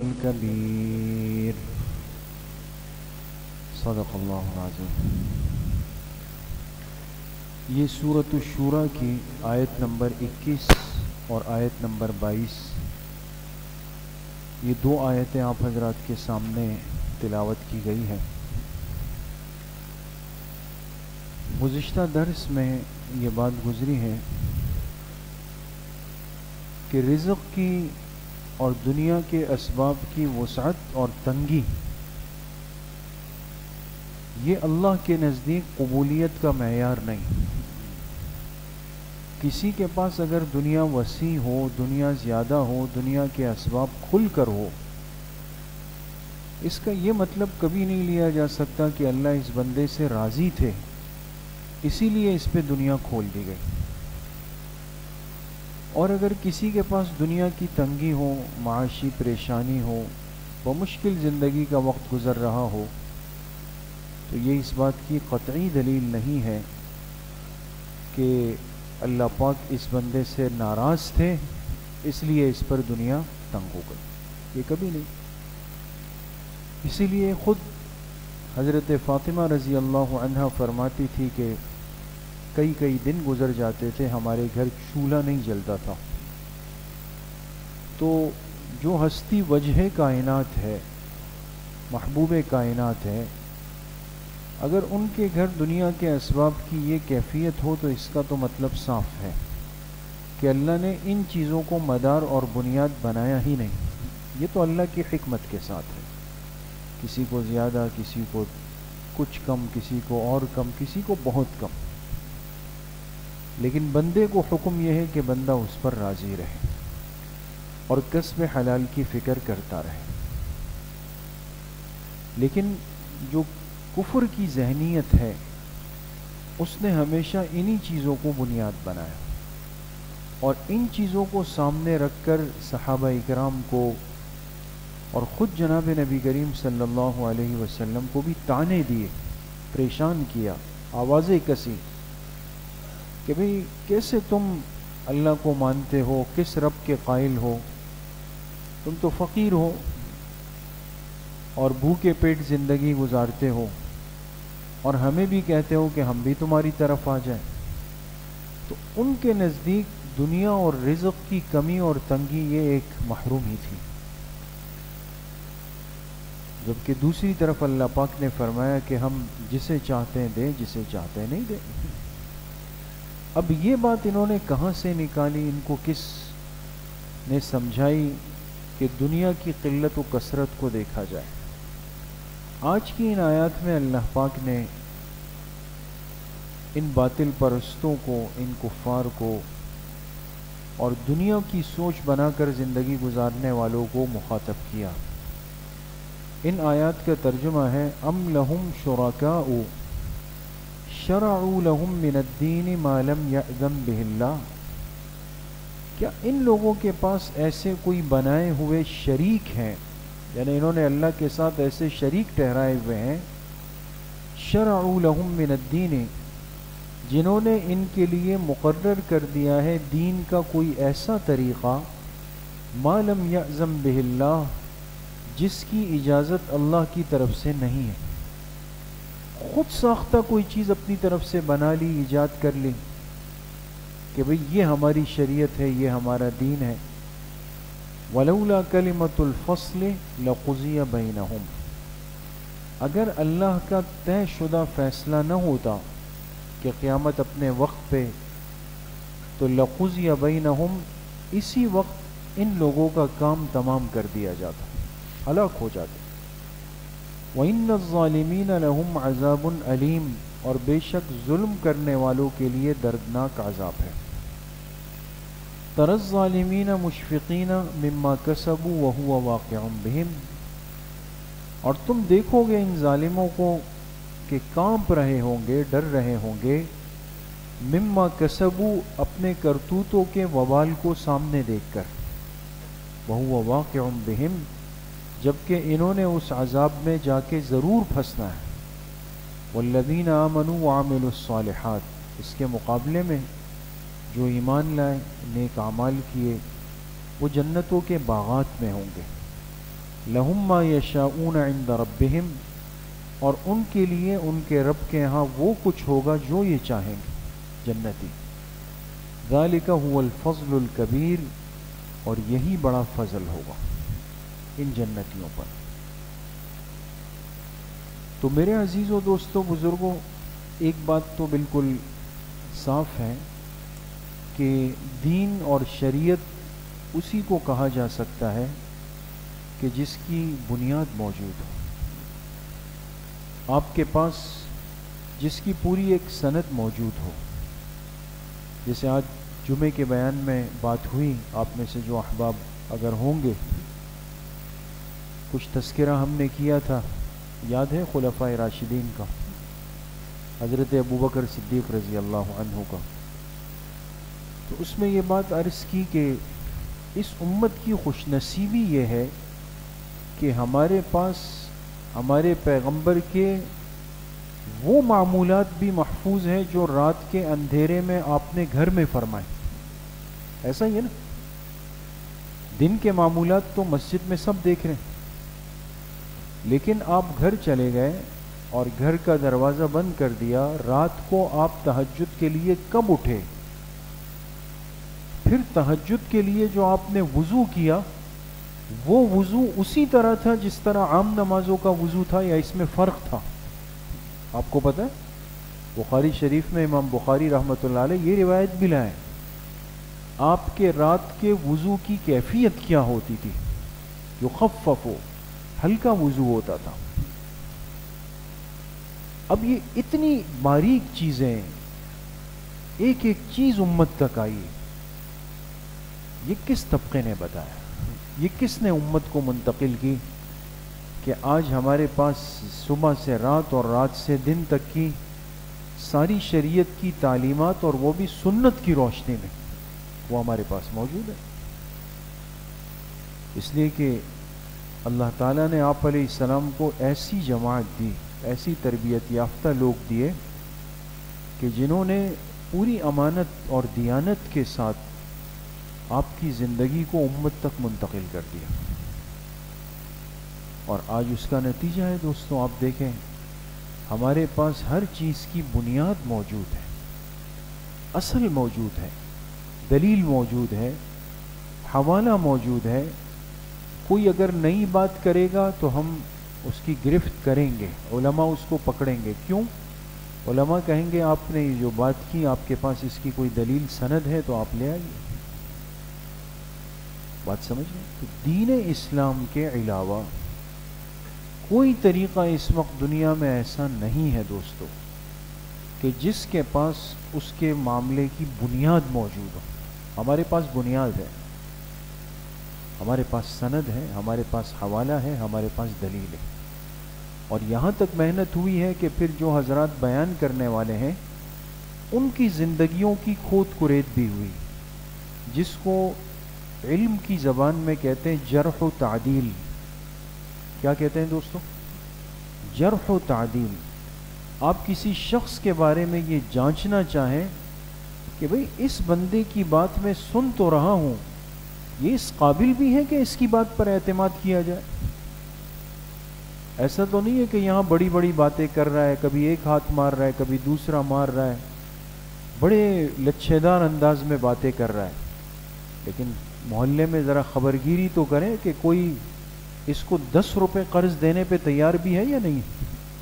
الكبير صدق اللہ العظیم۔ یہ سورۃ الشورى کی آیت نمبر 21 اور آیت نمبر 22، یہ دو آیتیں آپ حضرات کے سامنے تلاوت کی گئی ہیں۔ گزشتہ درس میں یہ بات گزری ہے کہ رزق کی اور دنیا کے اسباب کی وسعت اور تنگی یہ اللہ کے نزدیک قبولیت کا معیار نہیں۔ کسی کے پاس اگر دنیا وسیع ہو، دنیا زیادہ ہو، دنیا کے اسباب کھل کر ہو، اس کا یہ مطلب کبھی نہیں لیا جا سکتا کہ اللہ اس بندے سے راضی تھے اسی لیے اس پہ دنیا کھول دی گئی۔ اور اگر کسی کے پاس دنیا کی تنگی ہو، معاشی پریشانی ہو، بمشکل زندگی کا وقت گزر رہا ہو، تو یہ اس بات کی قطعی دلیل نہیں ہے کہ اللہ پاک اس بندے سے ناراض تھے اس لیے اس پر دنیا تنگ ہو گئی، یہ کبھی نہیں۔ اسی لیے خود حضرت فاطمہ رضی اللہ عنہا فرماتی تھی کہ کئی دن گزر جاتے تھے ہمارے گھر چولہا نہیں جلتا تھا۔ تو جو ہستی وجہ کائنات ہے، محبوب کائنات ہے، اگر ان کے گھر دنیا کے اسباب کی یہ کیفیت ہو تو اس کا تو مطلب صاف ہے کہ اللہ نے ان چیزوں کو مدار اور بنیاد بنایا ہی نہیں۔ یہ تو اللہ کی حکمت کے ساتھ ہے، کسی کو زیادہ، کسی کو کچھ کم، کسی کو اور کم، کسی کو بہت کم، لیکن بندے کو حکم یہ ہے کہ بندہ اس پر راضی رہے اور کسب حلال کی فکر کرتا رہے۔ لیکن جو کفر کی ذہنیت ہے اس نے ہمیشہ انہی چیزوں کو بنیاد بنایا، اور ان چیزوں کو سامنے رکھ کر صحابہ اکرام کو اور خود جناب نبی کریم صلی اللہ علیہ وسلم کو بھی طعنے دیے، پریشان کیا، آوازیں کسی کہ بھئی کیسے تم اللہ کو مانتے ہو، کس رب کے قائل ہو، تم تو فقیر ہو اور بھوکے پیٹ زندگی گزارتے ہو، اور ہمیں بھی کہتے ہو کہ ہم بھی تمہاری طرف آ جائیں۔ تو ان کے نزدیک دنیا اور رزق کی کمی اور تنگی یہ ایک محرومی تھی، جبکہ دوسری طرف اللہ پاک نے فرمایا کہ ہم جسے چاہتے ہیں دیں، جسے چاہتے ہیں نہیں دیں۔ اب یہ بات انہوں نے کہاں سے نکالی، ان کو کس نے سمجھائی کہ دنیا کی قلت و کثرت کو دیکھا جائے؟ آج کی ان آیات میں اللہ پاک نے ان باطل پرستوں کو، ان کفار کو اور دنیا کی سوچ بنا کر زندگی گزارنے والوں کو مخاطب کیا۔ ان آیات کا ترجمہ ہے ام لہم شرکاء شرعوا لهم من الدین ما لم یأذن بہ اللہ، کیا ان لوگوں کے پاس ایسے کوئی بنائے ہوئے شریک ہیں، یعنی انہوں نے اللہ کے ساتھ ایسے شریک ٹھہرائے ہوئے ہیں، شرعوا لهم من الدین، جنہوں نے ان کے لیے مقرر کر دیا ہے دین کا کوئی ایسا طریقہ، ما لم یأذن بہ اللہ، جس کی اجازت اللہ کی طرف سے نہیں ہے، خود ساختہ کوئی چیز اپنی طرف سے بنا لی، ایجاد کر لی کہ بھئی یہ ہماری شریعت ہے، یہ ہمارا دین ہے۔ وَلَوْلَا كَلِمَةُ الْفَصْلِ لَقُضِيَ بَيْنَهُمْ، اگر اللہ کا طے شدہ فیصلہ نہ ہوتا کہ قیامت اپنے وقت پہ، تو لَقُضِيَ بَيْنَهُمْ، اسی وقت ان لوگوں کا کام تمام کر دیا جاتا، ہلاک ہو جاتے۔ وَإِنَّ الظَّالِمِينَ لَهُمْ عَذَابٌ أَلِيمٌ، اور بے شک ظلم کرنے والوں کے لیے دردناک عذاب ہے۔ تَرَى الظَّالِمِينَ مُشْفِقِينَ مِمَّا كَسَبُوا وَهُوَ وَاقِعٌ بِهِمْ، اور تم دیکھو گے ان ظالموں کو کہ کانپ رہے ہوں گے، ڈر رہے ہوں گے، مِمَّا كَسَبُوا، اپنے کرتوتوں کے وبال کو سامنے دیکھ کر، وَهُوَ وَاقِعٌ بِهِمْ، جبکہ انہوں نے اس عذاب میں جا کے ضرور پھنسنا ہے۔ والذین آمنوا وعملوا الصالحات، اس کے مقابلے میں جو ایمان لائے، نیک اعمال کیے، وہ جنتوں کے باغات میں ہوں گے۔ لہم ما یشاؤون عند ربہم، اور ان کے لیے ان کے رب کے ہاں وہ کچھ ہوگا جو یہ چاہیں گے، جنتی۔ ذالک هو الفضل الکبیر، اور یہی بڑا فضل ہوگا ان جنتیوں پر۔ تو میرے عزیزوں، دوستوں، بزرگوں، ایک بات تو بالکل صاف ہے کہ دین اور شریعت اسی کو کہا جا سکتا ہے کہ جس کی بنیاد موجود ہو، آپ کے پاس جس کی پوری ایک سند موجود ہو۔ جیسے آج جمعے کے بیان میں بات ہوئی، آپ میں سے جو احباب اگر ہوں گے، کچھ تذکرہ ہم نے کیا تھا، یاد ہے خلفائے راشدین کا، حضرت ابوبکر صدیق رضی اللہ عنہ کا۔ تو اس میں یہ بات عرض کی کہ اس امت کی خوش نصیبی یہ ہے کہ ہمارے پاس ہمارے پیغمبر کے وہ معمولات بھی محفوظ ہیں جو رات کے اندھیرے میں آپ نے گھر میں فرمائے۔ ایسا ہی ہے نا، دن کے معمولات تو مسجد میں سب دیکھ رہے ہیں، لیکن آپ گھر چلے گئے اور گھر کا دروازہ بند کر دیا، رات کو آپ تہجد کے لیے کب اٹھے؟ پھر تہجد کے لیے جو آپ نے وضو کیا، وہ وضو اسی طرح تھا جس طرح عام نمازوں کا وضو تھا، یا اس میں فرق تھا؟ آپ کو پتہ ہے، بخاری شریف میں امام بخاری رحمۃ اللہ علیہ یہ روایت بھی لائے، آپ کے رات کے وضو کی کیفیت کیا ہوتی تھی؟ یخفف، ہلکا وضو ہوتا تھا۔ اب یہ اتنی باریک چیزیں، ایک ایک چیز امت تک آئی، یہ کس طبقے نے بتایا؟ یہ کس نے امت کو منتقل کی کہ آج ہمارے پاس صبح سے رات اور رات سے دن تک کی ساری شریعت کی تعلیمات، اور وہ بھی سنت کی روشنی میں، وہ ہمارے پاس موجود ہے؟ اس لیے کہ اللہ تعالیٰ نے آپ علیہ السلام کو ایسی جماعت دی، ایسی تربیت یافتہ لوگ دیے کہ جنہوں نے پوری امانت اور دیانت کے ساتھ آپ کی زندگی کو امت تک منتقل کر دیا۔ اور آج اس کا نتیجہ ہے دوستوں، آپ دیکھیں ہمارے پاس ہر چیز کی بنیاد موجود ہے، اصل موجود ہے، دلیل موجود ہے، حوالہ موجود ہے۔ کوئی اگر نئی بات کرے گا تو ہم اس کی گرفت کریں گے، علماء اس کو پکڑیں گے۔ کیوں؟ علماء کہیں گے آپ نے جو بات کی، آپ کے پاس اس کی کوئی دلیل سند ہے تو آپ لے آئیے۔ بات سمجھ گئے؟ تو دین اسلام کے علاوہ کوئی طریقہ اس وقت دنیا میں ایسا نہیں ہے دوستو کہ جس کے پاس اس کے معاملے کی بنیاد موجود ہو۔ ہمارے پاس بنیاد ہے، ہمارے پاس سند ہے، ہمارے پاس حوالہ ہے، ہمارے پاس دلیل ہے، اور یہاں تک محنت ہوئی ہے کہ پھر جو حضرات بیان کرنے والے ہیں ان کی زندگیوں کی کھود کرید بھی ہوئی، جس کو علم کی زبان میں کہتے ہیں جرح و تعدیل۔ کیا کہتے ہیں دوستو؟ جرح و تعدیل۔ آپ کسی شخص کے بارے میں یہ جانچنا چاہیں کہ بھئی اس بندے کی بات میں سن تو رہا ہوں، یہ اس قابل بھی ہے کہ اس کی بات پر اعتماد کیا جائے؟ ایسا تو نہیں ہے کہ یہاں بڑی بڑی باتیں کر رہا ہے، کبھی ایک ہاتھ مار رہا ہے، کبھی دوسرا مار رہا ہے، بڑے لچھیدار انداز میں باتیں کر رہا ہے، لیکن محلے میں ذرا خبرگیری تو کریں کہ کوئی اس کو 10 روپے قرض دینے پہ تیار بھی ہے یا نہیں؟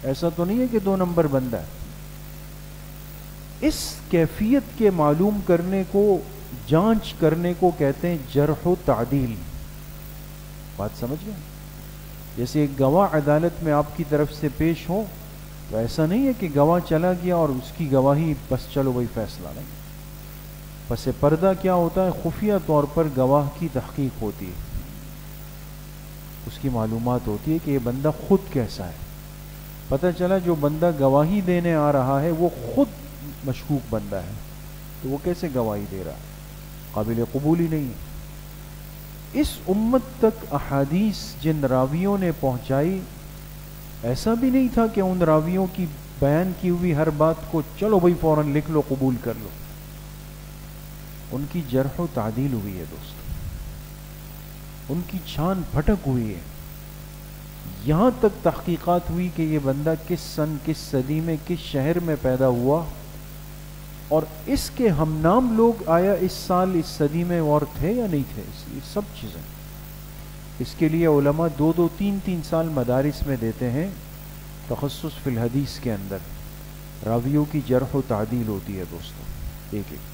ایسا تو نہیں ہے کہ 2 نمبر بندہ ہے۔ اس کیفیت کے معلوم کرنے کو، جانچ کرنے کو کہتے ہیں جرح و تعدیل۔ بات سمجھ گئے؟ جیسے ایک گواہ عدالت میں آپ کی طرف سے پیش ہو تو ایسا نہیں ہے کہ گواہ چلا گیا اور اس کی گواہی بس چلو وہی فیصلہ نہیں۔ پس پردہ کیا ہوتا ہے؟ خفیہ طور پر گواہ کی تحقیق ہوتی ہے، اس کی معلومات ہوتی ہے کہ یہ بندہ خود کیسا ہے۔ پتہ چلا جو بندہ گواہی دینے آ رہا ہے وہ خود مشکوک بندہ ہے، تو وہ کیسے گواہی دے رہا ہے؟ قابل قبول ہی نہیں ہے۔ اس امت تک احادیث جن راویوں نے پہنچائی، ایسا بھی نہیں تھا کہ ان راویوں کی بیان کی ہوئی ہر بات کو چلو بھائی فوراً لکھ لو، قبول کر لو۔ ان کی جرح و تعدیل ہوئی ہے دوستو، ان کی چھان پھٹک ہوئی ہے، یہاں تک تحقیقات ہوئی کہ یہ بندہ کس سن، کس صدی میں، کس شہر میں پیدا ہوا، اور اس کے ہم نام لوگ آیا اس سال اس صدی میں اور تھے یا نہیں تھے. یہ سب چیزیں اس کے لیے علماء 2-2 3 سال مدارس میں دیتے ہیں. تخصص فی الحدیث کے اندر راویوں کی جرح و تعدیل ہوتی ہے دوستوں، ایک ایک،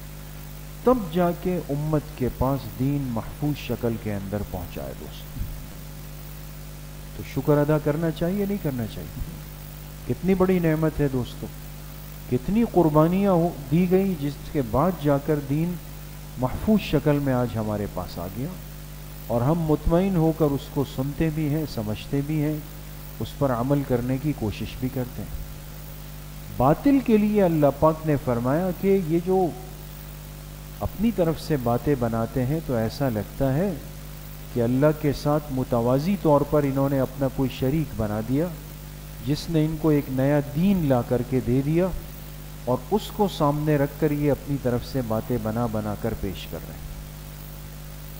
تب جا کے امت کے پاس دین محفوظ شکل کے اندر پہنچائے دوست. تو شکر ادا کرنا چاہیے نہیں کرنا چاہیے؟ کتنی بڑی نعمت ہے دوستوں، کتنی قربانیاں دی گئی جس کے بعد جا کر دین محفوظ شکل میں آج ہمارے پاس آ گیا، اور ہم مطمئن ہو کر اس کو سنتے بھی ہیں، سمجھتے بھی ہیں، اس پر عمل کرنے کی کوشش بھی کرتے ہیں. باطل کے لیے اللہ پاک نے فرمایا کہ یہ جو اپنی طرف سے باتیں بناتے ہیں تو ایسا لگتا ہے کہ اللہ کے ساتھ متوازی طور پر انہوں نے اپنا کوئی شریک بنا دیا جس نے ان کو ایک نیا دین لا کر کے دے دیا، اور اس کو سامنے رکھ کر یہ اپنی طرف سے باتیں بنا بنا کر پیش کر رہے ہیں.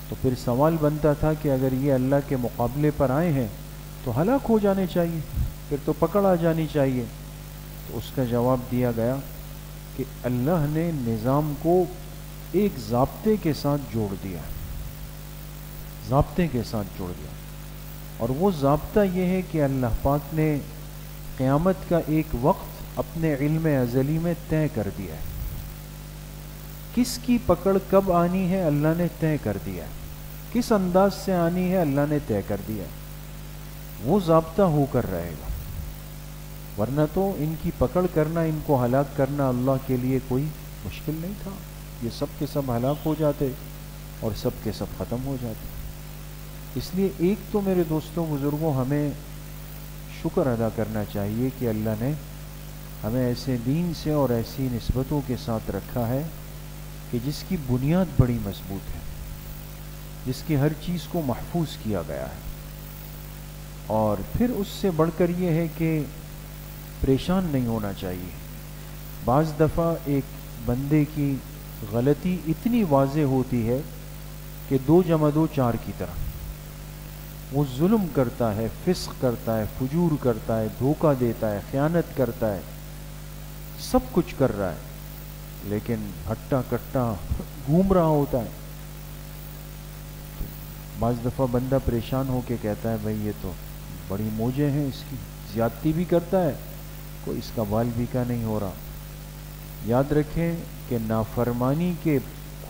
تو پھر سوال بنتا تھا کہ اگر یہ اللہ کے مقابلے پر آئے ہیں تو ہلاک ہو جانے چاہیے، پھر تو پکڑ آ جانی چاہیے. تو اس کا جواب دیا گیا کہ اللہ نے نظام کو ایک ضابطے کے ساتھ جوڑ دیا، ضابطے کے ساتھ جوڑ دیا، اور وہ ضابطہ یہ ہے کہ اللہ پاک نے قیامت کا ایک وقت اپنے علم ازلی میں طے کر دیا ہے. کس کی پکڑ کب آنی ہے اللہ نے طے کر دیا ہے، کس انداز سے آنی ہے اللہ نے طے کر دیا ہے. وہ ضابطہ ہو کر رہے گا، ورنہ تو ان کی پکڑ کرنا، ان کو ہلاک کرنا اللہ کے لیے کوئی مشکل نہیں تھا. یہ سب کے سب ہلاک ہو جاتے اور سب کے سب ختم ہو جاتے. اس لیے ایک تو میرے دوستوں بزرگوں ہمیں شکر ادا کرنا چاہیے کہ اللہ نے ہمیں ایسے دین سے اور ایسی نسبتوں کے ساتھ رکھا ہے کہ جس کی بنیاد بڑی مضبوط ہے، جس کی ہر چیز کو محفوظ کیا گیا ہے. اور پھر اس سے بڑھ کر یہ ہے کہ پریشان نہیں ہونا چاہیے. بعض دفعہ ایک بندے کی غلطی اتنی واضح ہوتی ہے کہ 2+2=4 کی طرح وہ ظلم کرتا ہے، فسق کرتا ہے، فجور کرتا ہے، دھوکہ دیتا ہے، خیانت کرتا ہے، سب کچھ کر رہا ہے، لیکن ہٹا کٹا گھوم رہا ہوتا ہے. بعض دفعہ بندہ پریشان ہو کے کہتا ہے بھئی یہ تو بڑی موجیں ہیں اس کی، زیادتی بھی کرتا ہے، کوئی اس کا بال بھی کا نہیں ہو رہا. یاد رکھیں کہ نافرمانی کے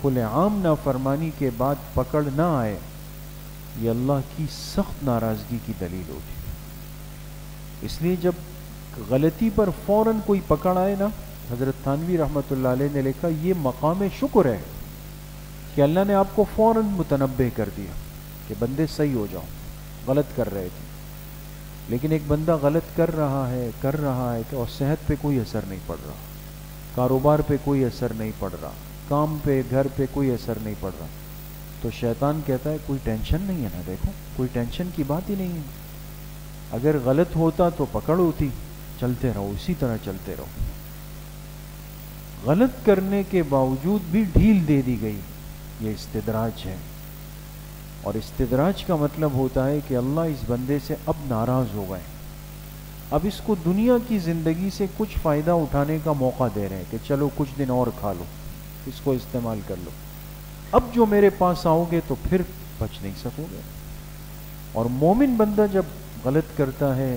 کھلے عام نافرمانی کے بعد پکڑ نہ آئے، یہ اللہ کی سخت ناراضگی کی دلیل ہوتی. اس لیے جب غلطی پر فوراً کوئی پکڑ آئے نا، حضرت تھانوی رحمۃ اللہ علیہ نے لکھا یہ مقام شکر ہے کہ اللہ نے آپ کو فوراً متنبہ کر دیا کہ بندے صحیح ہو جاؤ، غلط کر رہے تھے. لیکن ایک بندہ غلط کر رہا ہے اور صحت پہ کوئی اثر نہیں پڑ رہا، کاروبار پہ کوئی اثر نہیں پڑ رہا، کام پہ، گھر پہ کوئی اثر نہیں پڑ رہا، تو شیطان کہتا ہے کوئی ٹینشن نہیں ہے نا، دیکھو کوئی ٹینشن کی بات ہی نہیں ہے. اگر غلط ہوتا تو پکڑ ہوتی، چلتے رہو، اسی طرح چلتے رہو. غلط کرنے کے باوجود بھی ڈھیل دے دی گئی، یہ استدراج ہے. اور استدراج کا مطلب ہوتا ہے کہ اللہ اس بندے سے اب ناراض ہو گئے، اب اس کو دنیا کی زندگی سے کچھ فائدہ اٹھانے کا موقع دے رہے ہیں کہ چلو کچھ دن اور کھا لو، اس کو استعمال کر لو، اب جو میرے پاس آؤ گے تو پھر بچ نہیں سکو گے. اور مومن بندہ جب غلط کرتا ہے،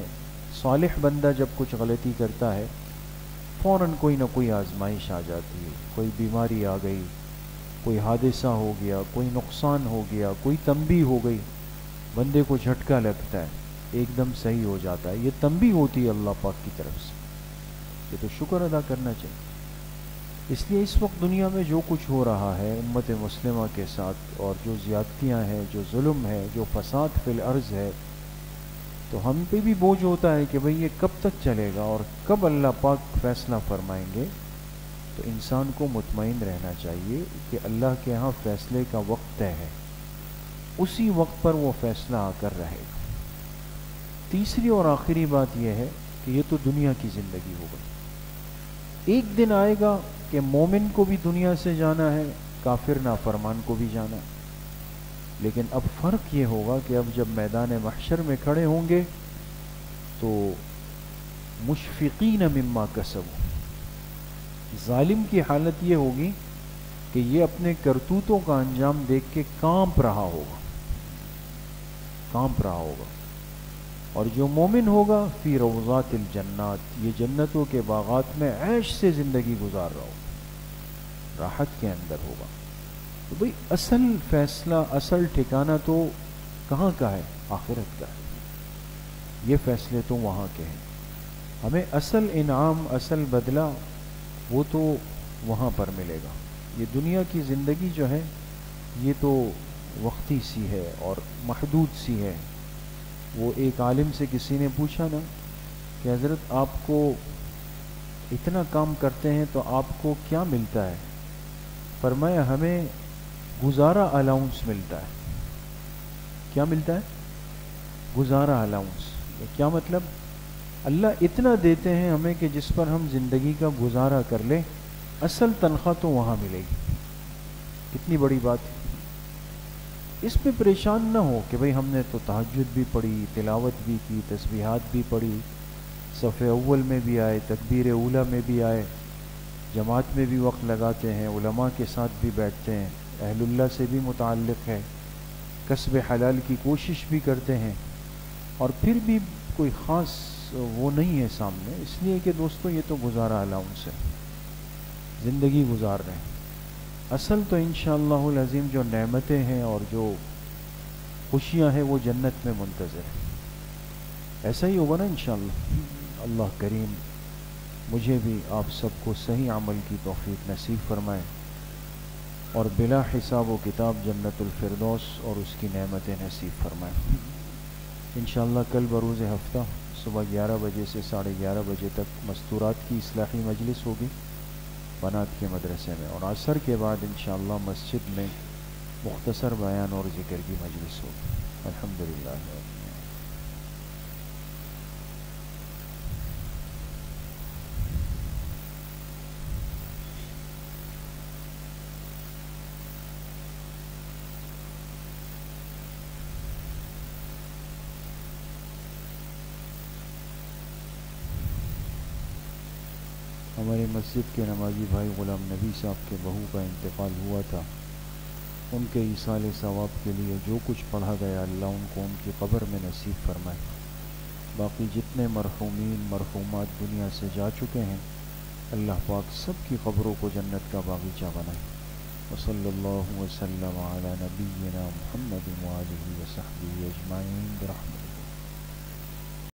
صالح بندہ جب کچھ غلطی کرتا ہے، فوراً کوئی نہ کوئی آزمائش آ جاتی ہے، کوئی بیماری آ گئی، کوئی حادثہ ہو گیا، کوئی نقصان ہو گیا، کوئی تنبیہ ہو گئی، بندے کو جھٹکا لگتا ہے، ایک دم صحیح ہو جاتا ہے. یہ تنبیہ ہوتی ہے اللہ پاک کی طرف سے. یہ تو شکر ادا کرنا چاہیے. اس لیے اس وقت دنیا میں جو کچھ ہو رہا ہے امت مسلمہ کے ساتھ، اور جو زیادتیاں ہیں، جو ظلم ہے، جو فساد فی الارض ہے، تو ہم پہ بھی بوجھ ہوتا ہے کہ بھئی یہ کب تک چلے گا اور کب اللہ پاک فیصلہ فرمائیں گے. تو انسان کو مطمئن رہنا چاہیے کہ اللہ کے ہاں فیصلے کا وقت طے ہے، اسی وقت پر وہ فیصلہ آ کر رہے گا. تیسری اور آخری بات یہ ہے کہ یہ تو دنیا کی زندگی ہو گئی. ایک دن آئے گا کہ مومن کو بھی دنیا سے جانا ہے، کافر نافرمان کو بھی جانا ہے. لیکن اب فرق یہ ہوگا کہ اب جب میدان محشر میں کھڑے ہوں گے تو مشفقین مما کسبوا، ظالم کی حالت یہ ہوگی کہ یہ اپنے کرتوتوں کا انجام دیکھ کے کانپ رہا ہوگا، کانپ رہا ہوگا. اور جو مومن ہوگا فی روضات الجنات، یہ جنتوں کے باغات میں عیش سے زندگی گزار رہا ہوگا، راحت کے اندر ہوگا. تو بھئی اصل فیصلہ، اصل ٹھکانہ تو کہاں کا ہے؟ آخرت کا ہے. یہ فیصلے تو وہاں کے ہیں. ہمیں اصل انعام، اصل بدلہ وہ تو وہاں پر ملے گا. یہ دنیا کی زندگی جو ہے یہ تو وقتی سی ہے اور محدود سی ہے. وہ ایک عالم سے کسی نے پوچھا نا کہ حضرت آپ کو اتنا کام کرتے ہیں تو آپ کو کیا ملتا ہے؟ فرمایا ہمیں گزارا الاؤنس ملتا ہے. کیا ملتا ہے؟ گزارا الاؤنس. کیا مطلب؟ اللہ اتنا دیتے ہیں ہمیں کہ جس پر ہم زندگی کا گزارا کر لیں. اصل تنخواہ تو وہاں ملے گی. کتنی بڑی بات ہے. اس پہ پریشان نہ ہو کہ بھئی ہم نے تو تہجد بھی پڑھی، تلاوت بھی کی، تسبیحات بھی پڑھی، صف اول میں بھی آئے، تکبیر اولیٰ میں بھی آئے، جماعت میں بھی وقت لگاتے ہیں، علماء کے ساتھ بھی بیٹھتے ہیں، اہل اللہ سے بھی متعلق ہے، کسب حلال کی کوشش بھی کرتے ہیں، اور پھر بھی کوئی خاص وہ نہیں ہے سامنے. اس لیے کہ دوستو یہ تو گزارا الاؤنس ہے، زندگی گزار رہے ہیں. اصل تو انشاءاللہ العظیم جو نعمتیں ہیں اور جو خوشیاں ہیں وہ جنت میں منتظر ہیں. ایسا ہی ہوگا نا انشاءاللہ. اللہ کریم مجھے بھی آپ سب کو صحیح عمل کی توفیق نصیب فرمائے اور بلا حساب و کتاب جنت الفردوس اور اس کی نعمتیں نصیب فرمائے. انشاءاللہ کل بروز ہفتہ صبح 11 بجے سے 11:30 بجے تک مستورات کی اصلاحی مجلس ہوگی بنات کے مدرسے میں، اور عصر کے بعد انشاءاللہ مسجد میں مختصر بیان اور ذکر کی مجلس ہوگی. الحمدللہ. ہماری مسجد کے نمازی بھائی غلام نبی صاحب کے بہو کا انتقال ہوا تھا. ان کے ایصال ثواب کے لیے جو کچھ پڑھا گیا اللہ ان کو ان کی قبر میں نصیب فرمائے. باقی جتنے مرحومین مرحومات دنیا سے جا چکے ہیں اللہ پاک سب کی قبروں کو جنت کا باغیچہ بنائے. وصلی اللہ وسلم علی نبینا محمد وآلہ وصحبہ اجمعین برحمتہ.